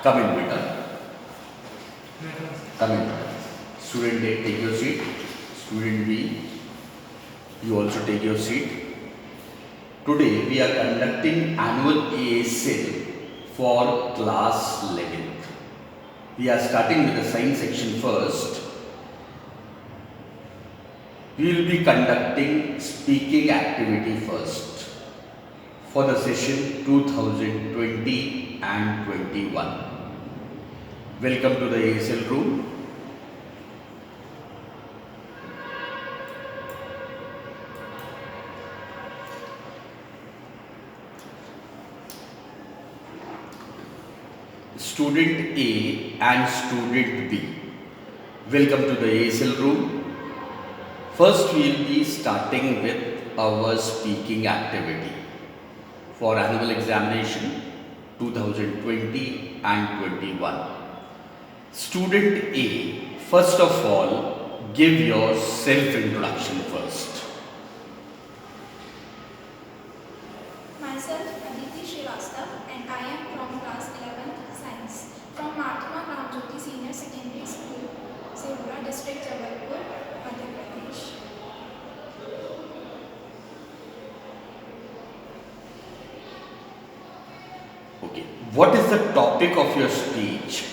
Come in, beta. Come in. Student A, take your seat. Student B, you also take your seat. Today we are conducting annual ASL for class 11th. We are starting with the science section first. We will be conducting speaking activity first for the session 2020 and 21. Welcome to the ASL room. Student A and student B, welcome to the ASL room. First, we will be starting with our speaking activity for annual examination 2020 and 21. Student A, first of all, give your self-introduction first. Myself, Aditi Srivastav, and I am from class 11th Science from Mahatma Gandhi Senior Secondary School, Sevura District, Jabalpur, Madhya Pradesh. Okay, what is the topic of your speech?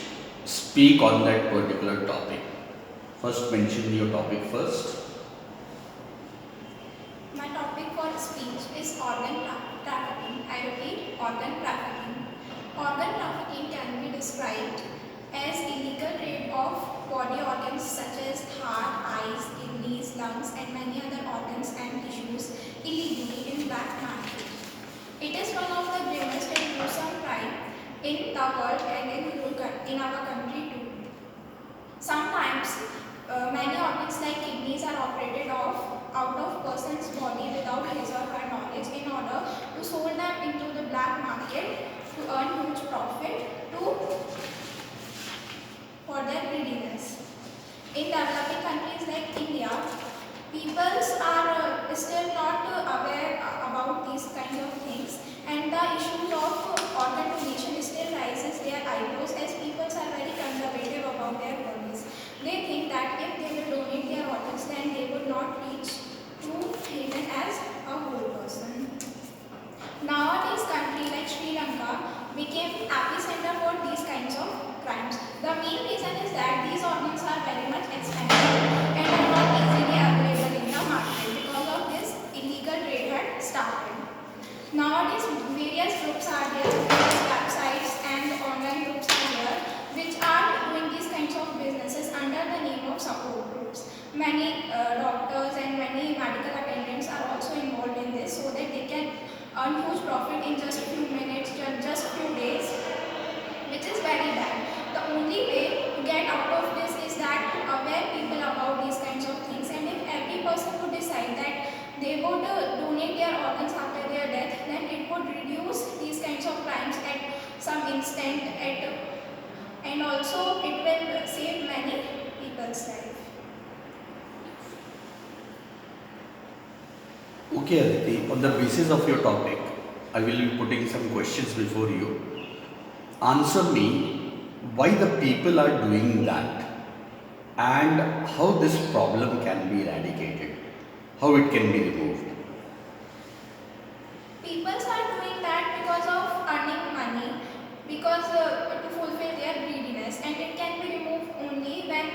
Speak on that particular topic. First, mention your topic first. My topic for speech is organ trafficking. I repeat, organ trafficking. Organ trafficking can be described as illegal trade of body organs such as heart, eyes, kidneys, lungs, and many other organs and tissues illegally in black market. It is one of the gravest and gruesome crime in the world and in our country too. Sometimes many organs like kidneys are operated off out of person's body without his or her knowledge in order to sold them into the black market to earn huge profit for their greediness. In developing countries like India, people are still not aware about these kind of things, and the issues of organ donation still raises their eyebrows as people are very conservative about their bodies. They think that if they will donate their organs, then they would not reach to heaven as a whole person. Nowadays, country like Sri Lanka became epicenter for these kinds of crimes. The main reason is that these organs are very much expensive and are not easily available in the market. Because of this, illegal trade had started. Nowadays, various groups are there, various websites and online groups are there, which are doing these kinds of businesses under the name of support groups. Many doctors and many medical attendants are also involved in this so that they can earn huge profit in just few minutes, just few days, which is very bad. The only way to get out of this is that to aware people about these kinds of things, and if every person would decide that they would donate their organs after their death, then it would reduce these kinds of crimes at some instant and also it will save many people's life. Okay, Aditi, on the basis of your topic, I will be putting some questions before you. Answer me why the people are doing that and how this problem can be eradicated, how it can be removed. People are doing that because of earning money, because to fulfill their greediness, and it can be removed only when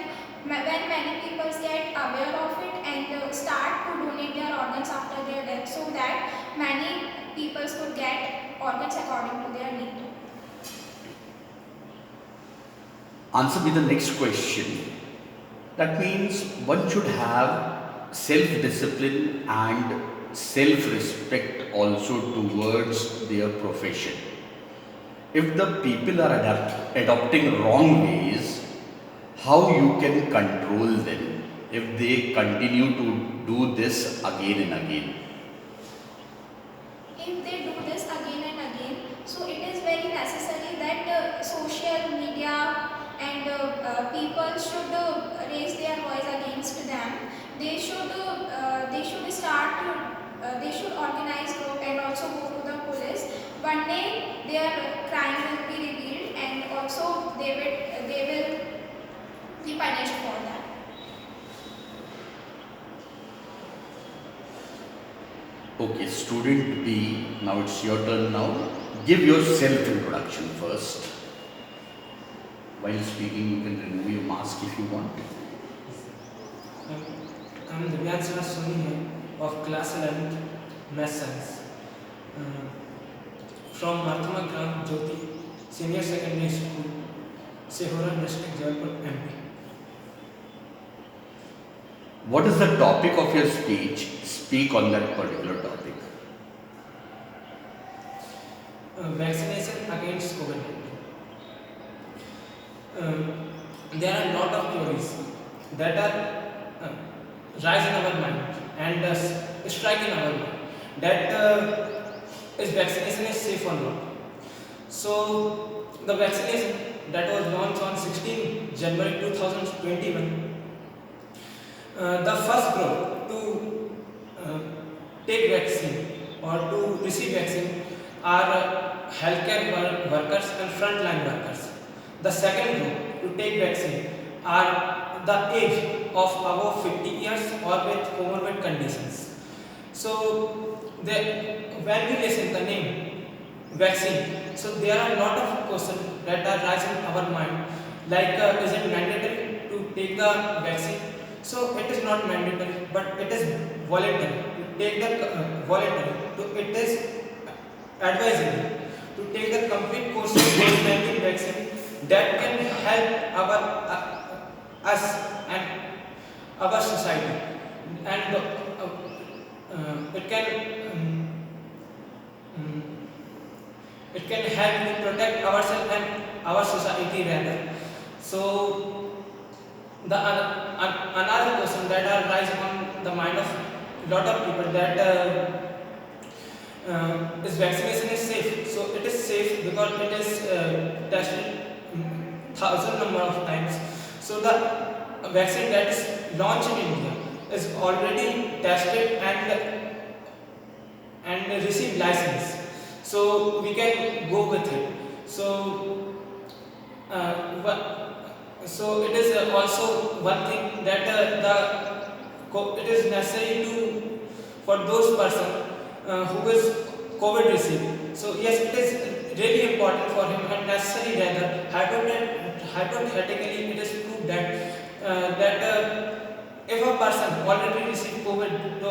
many people get aware of it and start to donate their organs after their death, so that many people could get organs according to their need. Answer me the next question. That means one should have self-discipline and self-respect also towards their profession. If the people are adopting wrong ways, how you can control them if they continue to do this again and again? If they do this again and again, so it is very necessary that social media and people should raise their voice against them. They should start they should organize group and also go to the police. One day their crime will be revealed and so they will be punished for that. Okay, student B, now it's your turn now. Give your self introduction first. While speaking, you can remove your mask if you want. I'm Divyansh Soni here of class 11th Math Science from Mahatma Gram Jyoti Senior Secondary School, Sehora District, Jaipur, MP. What is the topic of your speech? Speak on that particular topic. Vaccination against COVID-19. There are a lot of theories that are rise in our mind and strike in our mind that is vaccination is safe or not. So the vaccination that was launched on 16 January 2021, the first group to take vaccine or to receive vaccine are healthcare workers and frontline workers. The second group to take vaccine are the age of above 50 years or with comorbid conditions. So, when we listen the name vaccine, so there are a lot of questions that are rising in our mind, like is it mandatory to take the vaccine? So it is not mandatory, but it is voluntary. To take the voluntary, it is advisable to take the complete course of COVID-19 vaccine that can help us and our society, and it can it can help to protect ourselves and our society rather. So the another question that are rising on the mind of lot of people that is vaccination is safe. So it is safe because it is tested thousand number of times. So the vaccine that is launched in India is already tested and received license. So we can go with it. So so it is also one thing that it is necessary to for those person who is COVID received. So yes, it is really important for him and necessary rather. Hypothetically, it is proved that if a person already received COVID, so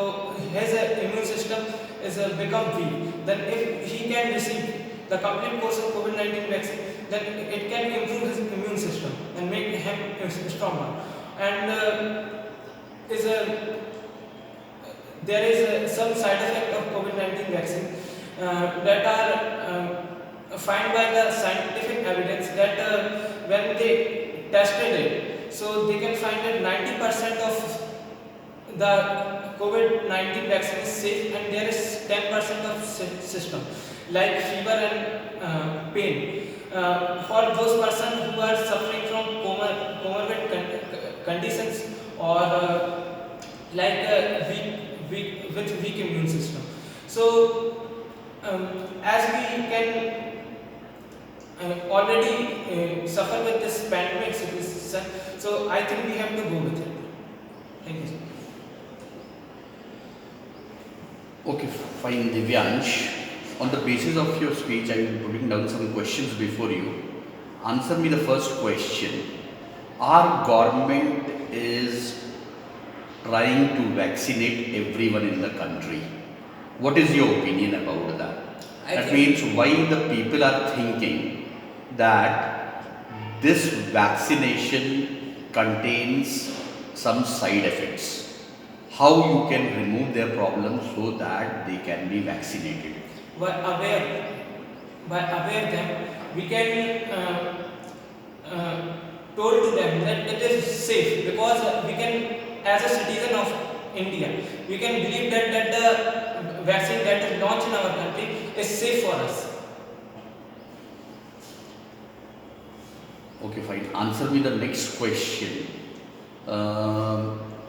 his immune system is become weak. Then if he can receive the complete course of COVID-19 vaccine, then it can improve his immune system and make him stronger. And there is some side effect of COVID-19 vaccine that are found by the scientific evidence that when they tested it, so they can find that 90% of the COVID-19 vaccine is safe and there is 10% of system like fever and pain. For those persons who are suffering from comorbid conditions or with weak immune system. So as we can already suffer with this pandemic situation, so I think we have to go with it. Thank you, sir. Okay, fine, Divyansh. On the basis of your speech, I will be putting down some questions before you. Answer me the first question. Our government is trying to vaccinate everyone in the country. What is your opinion about that? That means why the people are thinking that this vaccination contains some side effects. How you can remove their problems so that they can be vaccinated? By aware them, we can told to them that it is safe because we can, as a citizen of India, we can believe that the vaccine that is launched in our country is safe for us. Okay, fine. Answer me the next question.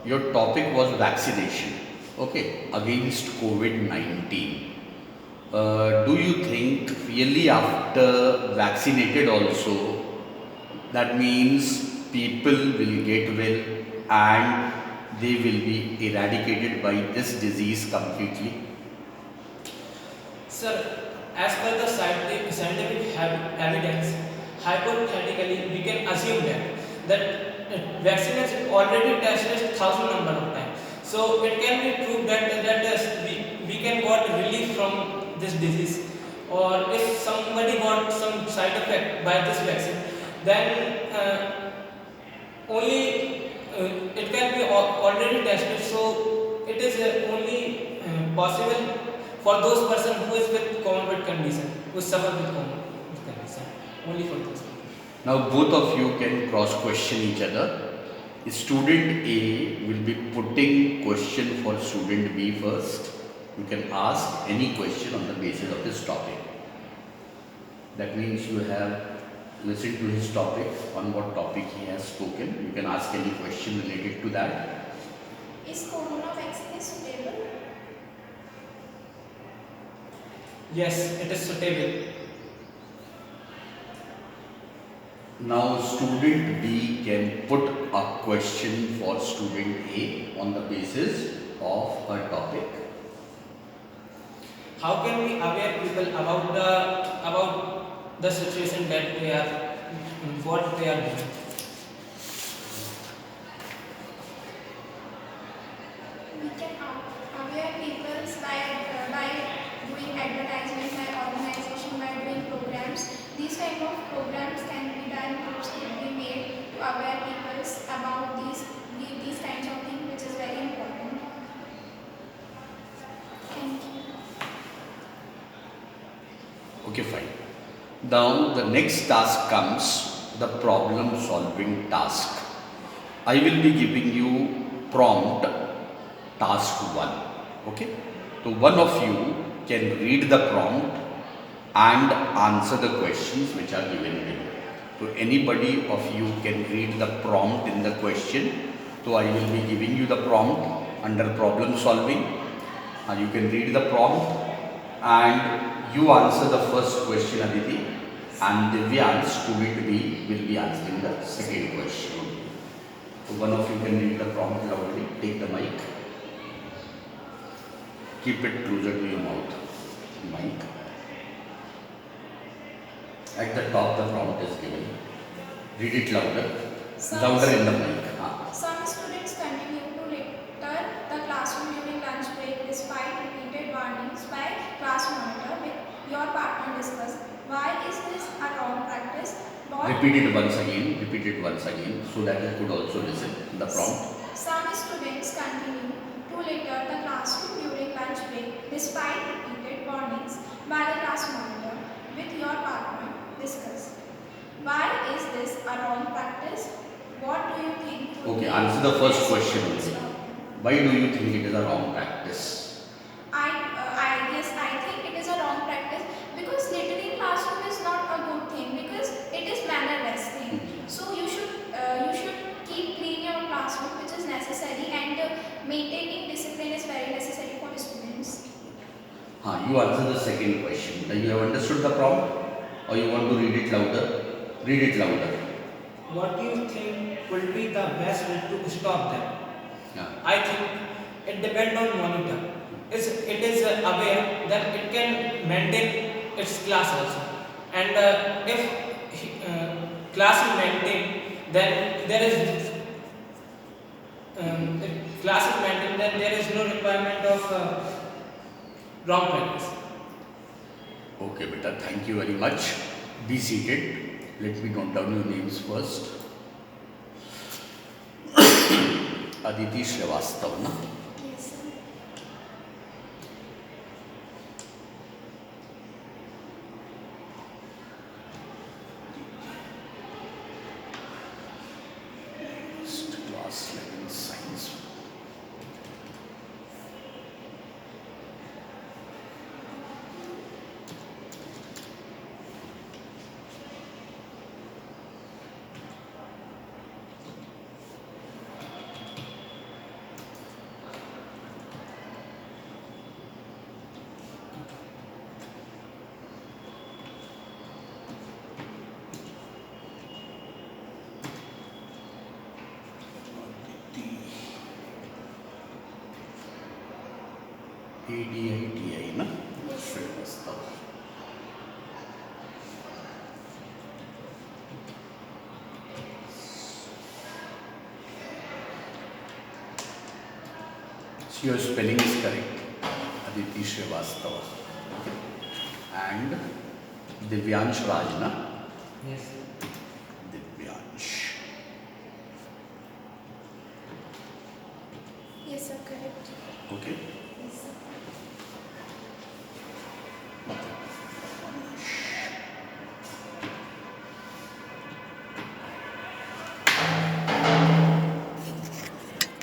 Your topic was vaccination, okay, against COVID-19. Do you think really after vaccinated also That means people will get well and they will be eradicated by this disease completely. Sir, as per the scientific evidence, hypothetically we can assume that vaccine is already tested thousand number of times. So it can be proved we can got relief from this disease, or if somebody got some side effect by this vaccine, then only it can be already tested. So it is only possible for those person who is with comorbid condition, who suffer with comorbid condition, only for those. Now both of you can cross question each other. Student A will be putting question for student B first. You can ask any question on the basis of this topic. That means you have listened to his topic, on what topic he has spoken. You can ask any question related to that. Is corona vaccine suitable? Yes, it is suitable. Now student B can put a question for student A on the basis of her topic. How can we aware people about the situation that they are, what they are doing? We can aware people by doing advertisement, by organization, by doing programs. These kind of programs can be done, groups can be made to aware people about these kinds of things, which is very important. Thank you. Okay, fine. Now the next task comes, the problem solving task. I will be giving you prompt task 1. Okay. So one of you can read the prompt and answer the questions which are given below. So anybody of you can read the prompt in the question. So I will be giving you the prompt under problem solving. You can read the prompt and you answer the first question, Aditi, and Divyansh, student B, will be answering the second question. So one of you can read the prompt loudly. Take the mic. Keep it closer to your mouth. Mic. At the top, the prompt is given. Read it louder. Louder in the mic. Some students continue to litter the classroom during lunch break despite repeated warnings by class monitor with your partner discuss. Why is this a wrong practice? Repeat it once again, so that you could also listen the prompt. Some students continue to litter the classroom during lunch break despite repeated warnings by the class monitor with your partner discuss. Why is this a wrong practice? What do you think? Okay, answer the first question only. Why do you think it is a wrong practice? I think it is a wrong practice because littering classroom is not a good thing because it is mannerless thing. So you should keep clean your classroom, which is necessary, and maintaining discipline is very necessary for students. You answer the second question. You have understood the prompt, or you want to read it louder? Read it louder. What do you think will be the best way to stop them? Yeah. I think it depends on monitor. It is aware that it can maintain its class also, and if class is maintained, then there is if class is maintained, then there is no requirement of wrong practice. Okay, beta. Thank you very much. Be seated. Let me note down your names first. Aditi Srivastav, na? Yes, sir. Class 11 science. ADITI ना Yes. Srivastava. So your spelling is correct. Aditi Srivastava. And Divyansh Raj na? Yes. Divyansh. Yes, sir, correct. Okay. Yes, sir.